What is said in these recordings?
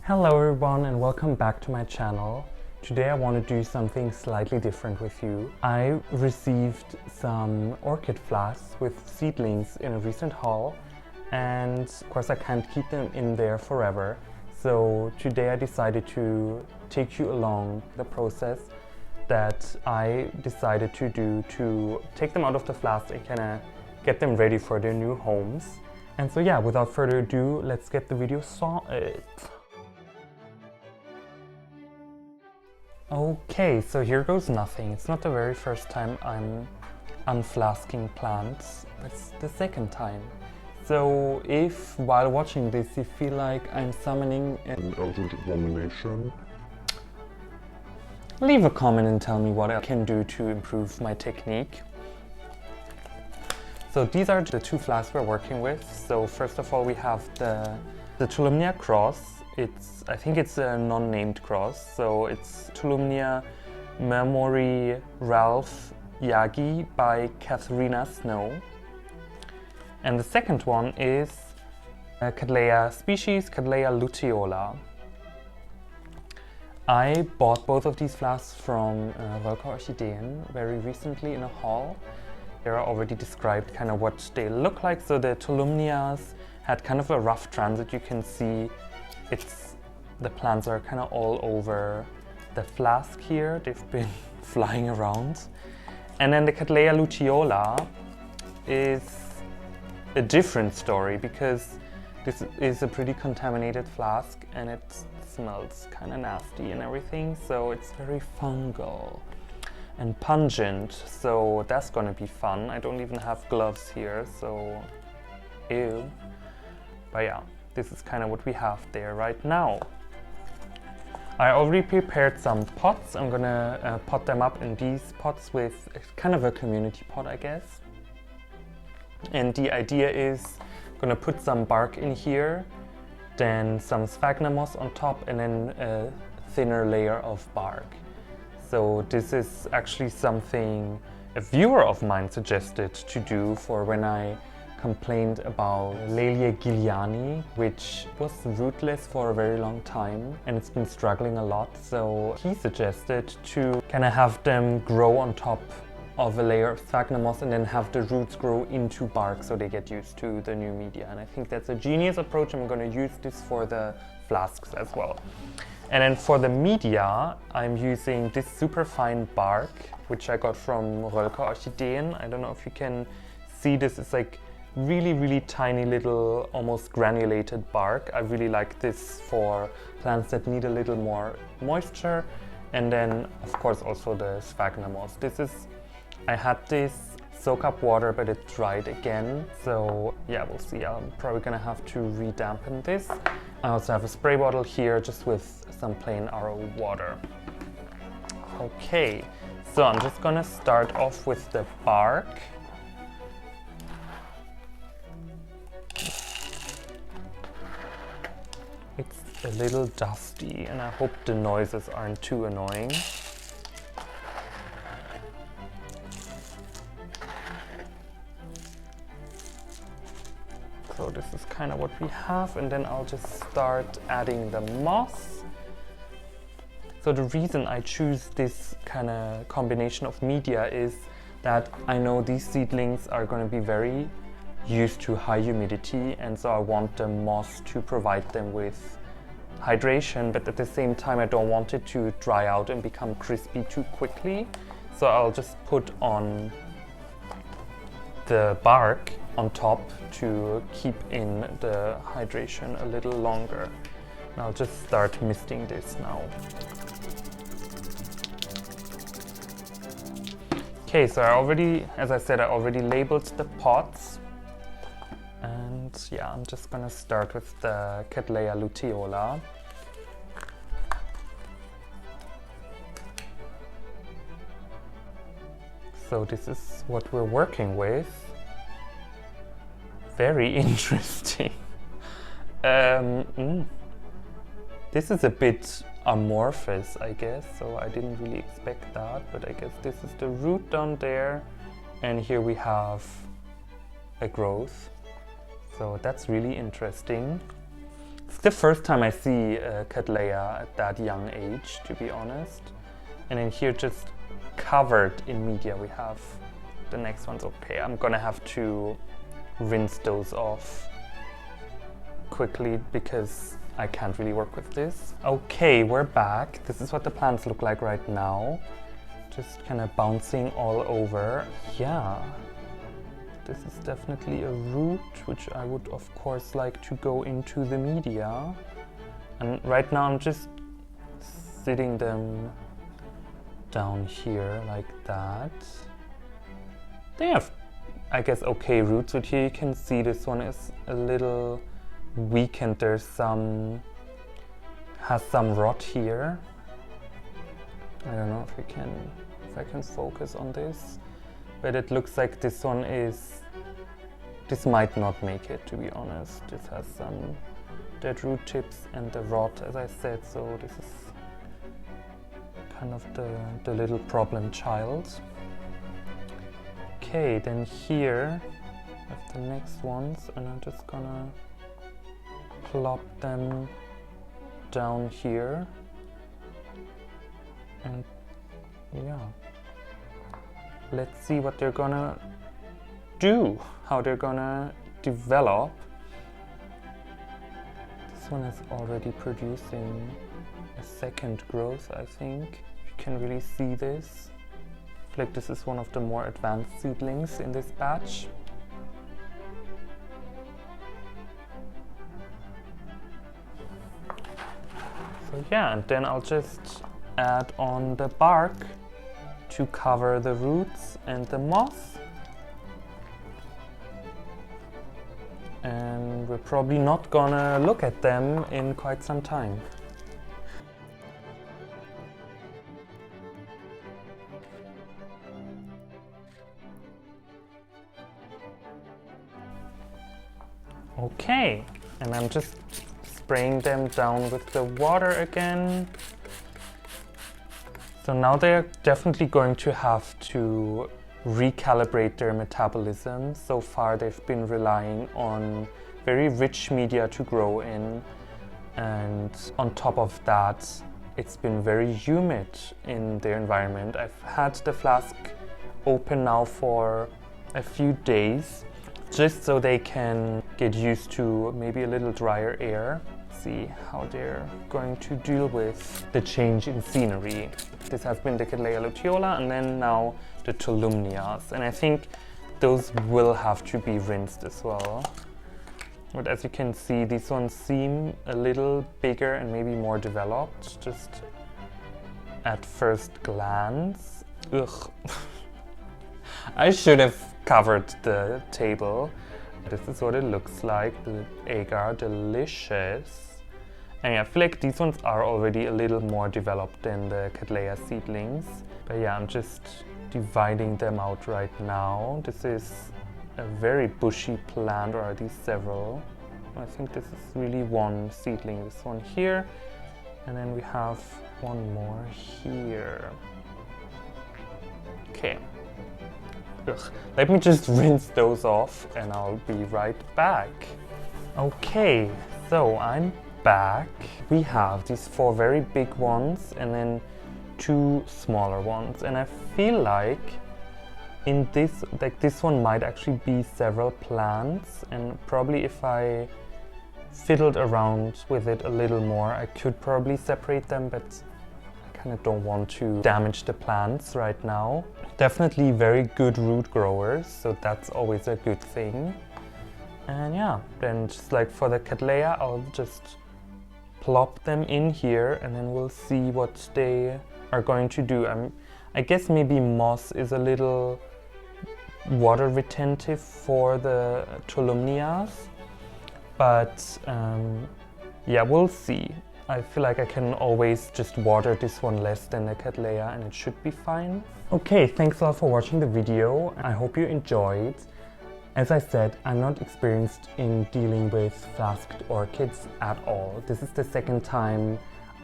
Hello everyone and welcome back to my channel. Today I want to do something slightly different with you. I received some orchid flasks with seedlings in a recent haul, and of course I can't keep them in there forever. So today I decided to take you along the process that I decided to do to take them out of the flask and kind of get them ready for their new homes. And so yeah, without further ado, let's get the video started. Okay, so here goes nothing. It's not the very first time I'm unflasking plants. It's the second time. So if while watching this you feel like I'm summoning an eldritch abomination, leave a comment and tell me what I can do to improve my technique. So these are the two flasks we're working with. So first of all we have the Tolumnia cross. I think it's a non-named cross, so it's Tolumnia Memory Ralph Yagi by Cattleya Snow. And the second one is a Cattleya species, Cattleya Luteola. I bought both of these flasks from Röllke Orchideen very recently in a haul. There are already described kind of what they look like. So the Tolumnias had kind of a rough transit. You can see the plants are kind of all over the flask here. They've been flying around. And then the Cattleya Luteola is a different story because this is a pretty contaminated flask and it smells kind of nasty and everything. So it's very fungal and pungent. So that's gonna be fun. I don't even have gloves here, so ew. But yeah. This is kind of what we have there right now. I already prepared some pots. I'm gonna pot them up in these pots with kind of a community pot, I guess. And the idea is I'm gonna put some bark in here, then some sphagnum moss on top, and then a thinner layer of bark. So this is actually something a viewer of mine suggested to do for when I complained about Lelia Giliani, which was rootless for a very long time and it's been struggling a lot. So he suggested to kind of have them grow on top of a layer of sphagnum moss and then have the roots grow into bark so they get used to the new media. And I think that's a genius approach. I'm going to use this for the flasks as well. And then for the media, I'm using this super fine bark, which I got from Röllke Orchideen. I don't know if you can see this. It's like really tiny little almost granulated bark. I really like this for plants that need a little more moisture, and then of course also the sphagnum moss. I had this soak up water but it dried again, so yeah, we'll see. I'm probably gonna have to re-dampen this. I also have a spray bottle here just with some plain RO water. Okay, so I'm just gonna start off with the bark. It's a little dusty and I hope the noises aren't too annoying. So this is kind of what we have, and then I'll just start adding the moss. So the reason I choose this kind of combination of media is that I know these seedlings are going to be very used to high humidity, and so I want the moss to provide them with hydration, but at the same time I don't want it to dry out and become crispy too quickly. So I'll just put on the bark on top to keep in the hydration a little longer. And I'll just start misting this now. Okay, so as I said, I already labeled the pots. And yeah, I'm just gonna start with the Cattleya Luteola. So this is what we're working with. Very interesting. This is a bit amorphous, I guess, so I didn't really expect that, but I guess this is the root down there, and here we have a growth. So that's really interesting. It's It's the first time I see Cattleya at that young age, to be honest. And then here, just covered in media, we have the next ones. Okay, I'm gonna have to rinse those off quickly because I can't really work with this. Okay, we're back. This is what the plants look like right now. Just kind of bouncing all over. Yeah, this is definitely a root, which I would of course like to go into the media. And right now I'm just sitting them down here like that. They have, I guess, okay roots, but here you can see this one is a little weakened. There's has some rot here. I don't know if I can focus on this, but it looks like this one this might not make it, to be honest. This has some dead root tips and the rot, as I said, so this is kind of the little problem child. Okay, then here I have the next ones, and I'm just gonna plop them down here. And yeah, let's see what they're gonna do, how they're gonna develop. This one is already producing a second growth, I think. You can really see this. I feel like this is one of the more advanced seedlings in this batch. So yeah, and then I'll just add on the bark to cover the roots and the moss. And we're probably not gonna look at them in quite some time. Okay, and I'm just spraying them down with the water again. So now they're definitely going to have to recalibrate their metabolism. So far they've been relying on very rich media to grow in, and on top of that it's been very humid in their environment. I've had the flask open now for a few days just so they can get used to maybe a little drier air. See how they're going to deal with the change in scenery. This has been the Cattleya Luteola and then now the Tolumnias, and I think those will have to be rinsed as well. But as you can see, these ones seem a little bigger and maybe more developed, just at first glance. Ugh. I should have covered the table. This is what it looks like. The agar, delicious. And yeah, I feel like these ones are already a little more developed than the Cattleya seedlings. But yeah, I'm just dividing them out right now. This is a very bushy plant, or are these several? I think this is really one seedling, this one here. And then we have one more here. Okay. Ugh. Let me just rinse those off and I'll be right back. Okay, so I'm back. We have these 4 very big ones and then 2 smaller ones, and I feel like in this, like this one might actually be several plants, and probably if I fiddled around with it a little more I could probably separate them, but I kind of don't want to damage the plants right now. Definitely very good root growers, so that's always a good thing. And yeah, then just like for the Cattleya, I'll just plop them in here and then we'll see what they are going to do. I guess maybe moss is a little water retentive for the Tolumnias, but yeah, we'll see. I feel like I can always just water this one less than the Cattleya and it should be fine. Okay, thanks a lot for watching the video. I hope you enjoyed. As I said, I'm not experienced in dealing with flasked orchids at all. This is the second time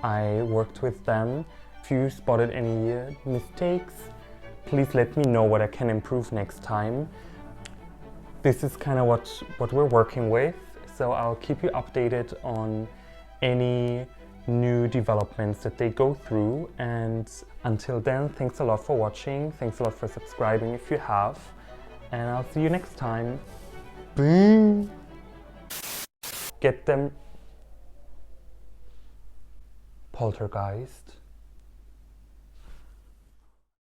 I worked with them. If you spotted any mistakes, please let me know what I can improve next time. This is kind of what we're working with, so I'll keep you updated on any new developments that they go through. And until then, thanks a lot for watching. Thanks a lot for subscribing if you have. And I'll see you next time. Boom! Get them, poltergeist.